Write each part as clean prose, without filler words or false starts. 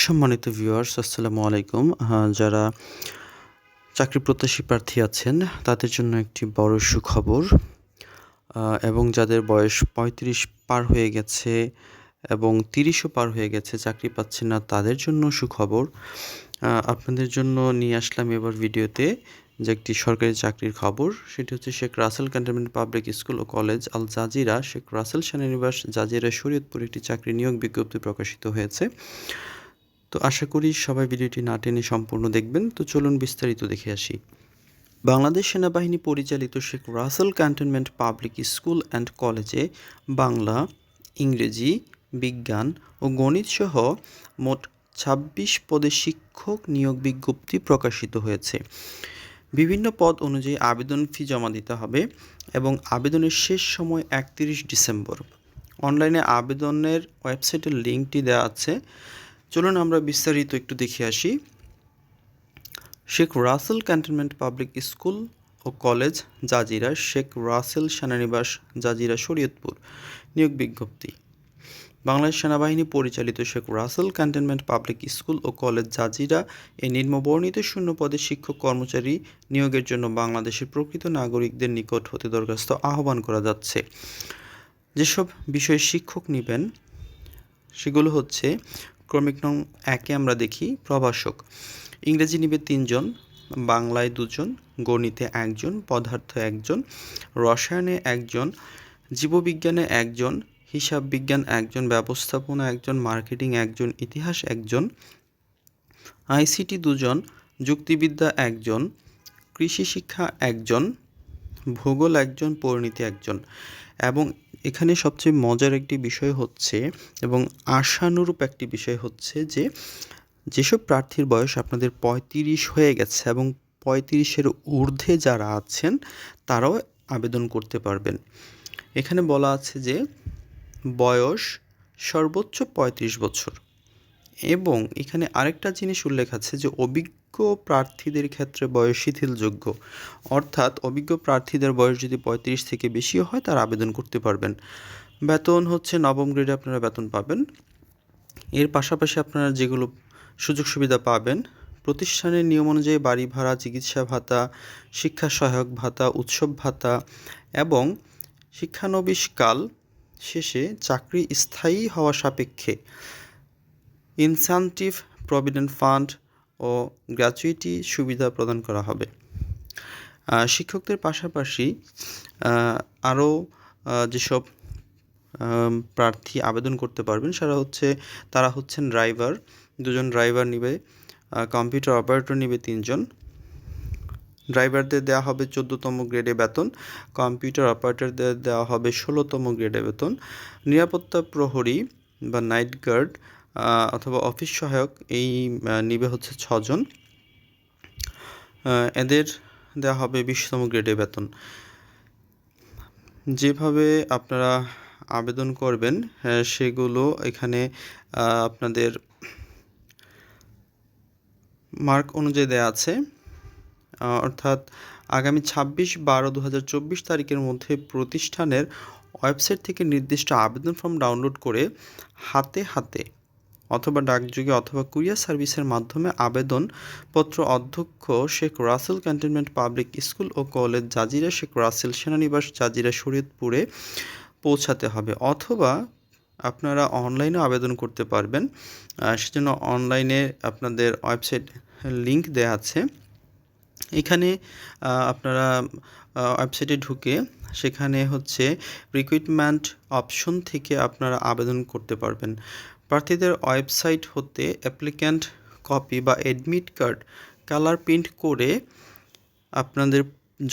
সম্মানিত ভিউয়ার্স আসসালামু আলাইকুম। যারা চাকরি প্রত্যাশী প্রার্থী আছেন তাদের জন্য একটি বড় সুখবর এবং যাদের বয়স ৩৫ পার হয়ে গেছে এবং ৩০ও পার হয়ে গেছে চাকরি পাচ্ছেন না তাদের জন্য সুখবর। আপনাদের জন্য নিয়ে আসলাম এবার ভিডিওতে যে একটি সরকারি চাকরির খবর। সেটি হচ্ছে Sheikh Russel cantonment public school ও কলেজ আল জাজিরা শেখ রাসেল সেনানিবাস জাজিরা শরীয়তপুর একটি চাকরি নিয়োগ বিজ্ঞপ্তি প্রকাশিত হয়েছে। তো আশা করি সবাই ভিডিওটি না টেনে সম্পূর্ণ দেখবেন। তো চলুন বিস্তারিত দেখে আসি। বাংলাদেশ সেনাবাহিনী পরিচালিত Sheikh Russel cantonment public school and কলেজে বাংলা, ইংরেজি, বিজ্ঞান ও গণিত সহ মোট ২৬ পদে শিক্ষক নিয়োগ বিজ্ঞপ্তি প্রকাশিত হয়েছে। বিভিন্ন পদ অনুযায়ী আবেদন ফি জমা দিতে হবে এবং আবেদনের শেষ সময় ৩১ ডিসেম্বর। অনলাইনে আবেদনের ওয়েবসাইটের লিঙ্কটি দেওয়া আছে। চলুন আমরা বিস্তারিত একটু দেখে আসি। Sheikh Russel cantonment public school ও কলেজ জাজিরা শেখ রাসেল সেনানিবাস জাজিরা শরীয়তপুর নিয়োগ বিজ্ঞপ্তি। বাংলাদেশ সেনাবাহিনী পরিচালিত Sheikh Russel cantonment public school ও কলেজ জাজিরা এই নিম্নবর্ণিত শূন্য পদে শিক্ষক কর্মচারী নিয়োগের জন্য বাংলাদেশের প্রকৃত নাগরিকদের নিকট হতে দরখাস্ত আহ্বান করা যাচ্ছে। যেসব বিষয়ে শিক্ষক নেবেন সেগুলো হচ্ছে ক্রমিক নং ১-এ আমরা দেখি প্রভাষক। ইংরেজি নিবে ৩ জন, বাংলায় ২ জন, গণিতে ১ জন, পদার্থ ১ জন, রসায়নে ১ জন, জীববিজ্ঞানে ১ জন, হিসাব বিজ্ঞান ১ জন, ব্যবস্থাপনা ১ জন, মার্কেটিং ১ জন, ইতিহাস ১ জন, আইসিটি ২ জন, যুক্তিবিদ্যা ১ জন, কৃষি শিক্ষা ১ জন, ভূগোল ১ জন, পরিণীতি ১ জন। এবং এখানে সবচেয়ে মজার একটি বিষয় হচ্ছে এবং আশানুরূপ একটি বিষয় হচ্ছে যে যেসব প্রার্থীর বয়স আপনাদের ৩৫ হয়ে গেছে এবং ৩৫-এর ঊর্ধ্বে যারা আছেন তারাও আবেদন করতে পারবেন। এখানে বলা আছে যে বয়স সর্বোচ্চ ৩৫ বছর এবং এখানে আরেকটা জিনিস উল্লেখ আছে যে অভিজ্ঞ প্রার্থীদের ক্ষেত্রে বয়স শিথিলযোগ্য, অর্থাৎ অভিজ্ঞ প্রার্থীদের বয়স যদি ৩৫ থেকে বেশিও হয় তারা আবেদন করতে পারবেন। বেতন হচ্ছে নবম গ্রেডে আপনারা বেতন পাবেন। এর পাশাপাশি আপনারা যেগুলো সুযোগ সুবিধা পাবেন, প্রতিষ্ঠানের নিয়ম অনুযায়ী বাড়ি ভাড়া, চিকিৎসা ভাতা, শিক্ষা সহায়ক ভাতা, উৎসব ভাতা এবং শিক্ষানবিশকাল শেষে চাকরি স্থায়ী হওয়া সাপেক্ষে ইনসেনটিভ প্রভিডেন্ট ফান্ড ও গ্র্যাচুইটি সুবিধা প্রদান করা হবে। শিক্ষকদের পাশাপাশি আরও যেসব প্রার্থী আবেদন করতে পারবেন তারা হচ্ছেন ড্রাইভার, 2 জন ড্রাইভার নিবে, কম্পিউটার অপারেটর নিবে 3 জন। ড্রাইভারদের দেওয়া হবে 14তম গ্রেডে বেতন, কম্পিউটার অপারেটরদের দেওয়া হবে 16তম গ্রেডে বেতন। নিরাপত্তা প্রহরী বা নাইট গার্ড অথবা অফিস সহায়ক এই নিবে হচ্ছে 6 জন, এদের দেওয়া হবে 20তম গ্রেডে বেতন। যেভাবে আপনারা আবেদন করবেন সেগুলো এখানে আপনাদের মার্ক অনুযায়ী দেওয়া আছে, অর্থাৎ আগামী 26/12/2024 তারিখের মধ্যে প্রতিষ্ঠানের ওয়েবসাইট থেকে নির্দিষ্ট আবেদন ফর্ম ডাউনলোড করে হাতে অথবা ডাকযোগে অথবা কুরিয়ার সার্ভিসের মাধ্যমে আবেদনপত্র অধ্যক্ষ Sheikh Russel cantonment public school ও কলেজ জাজিরা শেখ রাসেল সেনানিবাস জাজিরা শরীয়তপুরে পৌঁছাতে হবে, অথবা আপনারা অনলাইনেও আবেদন করতে পারবেন। সেজন্য অনলাইনে আপনাদের ওয়েবসাইট লিঙ্ক দেওয়া আছে। এখানে আপনারা ওয়েবসাইটে ঢুকে সেখানে হচ্ছে রিক্রুটমেন্ট অপশন থেকে আপনারা আবেদন করতে পারবেন। প্রার্থীদের ওয়েবসাইট হতে অ্যাপ্লিক্যান্ট কপি বা অ্যাডমিট কার্ড কালার প্রিন্ট করে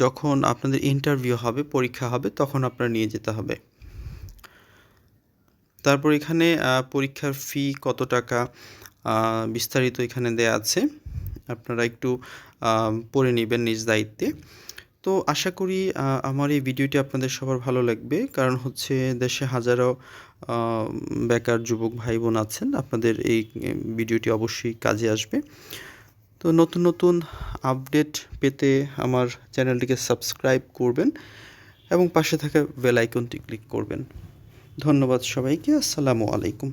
যখন আপনাদের ইন্টারভিউ হবে, পরীক্ষা হবে, তখন আপনারা নিয়ে যেতে হবে। তারপর এখানে পরীক্ষার ফি কত টাকা বিস্তারিত এখানে দেয়া আছে, আপনারা একটু পড়ে নেবেন নিজ দায়িত্বে। তো আশা করি আমার এই ভিডিওটি আপনাদের সবার ভালো লাগবে, কারণ হচ্ছে দেশে হাজারো বেকার যুবক ভাই বোন আছেন, আপনাদের এই ভিডিওটি অবশ্যই কাজে আসবে। তো নতুন আপডেট পেতে আমার চ্যানেলটিকে সাবস্ক্রাইব করবেন এবং পাশে থাকা বেল আইকনটি ক্লিক করবেন। ধন্যবাদ সবাইকে। আসসালামু আলাইকুম।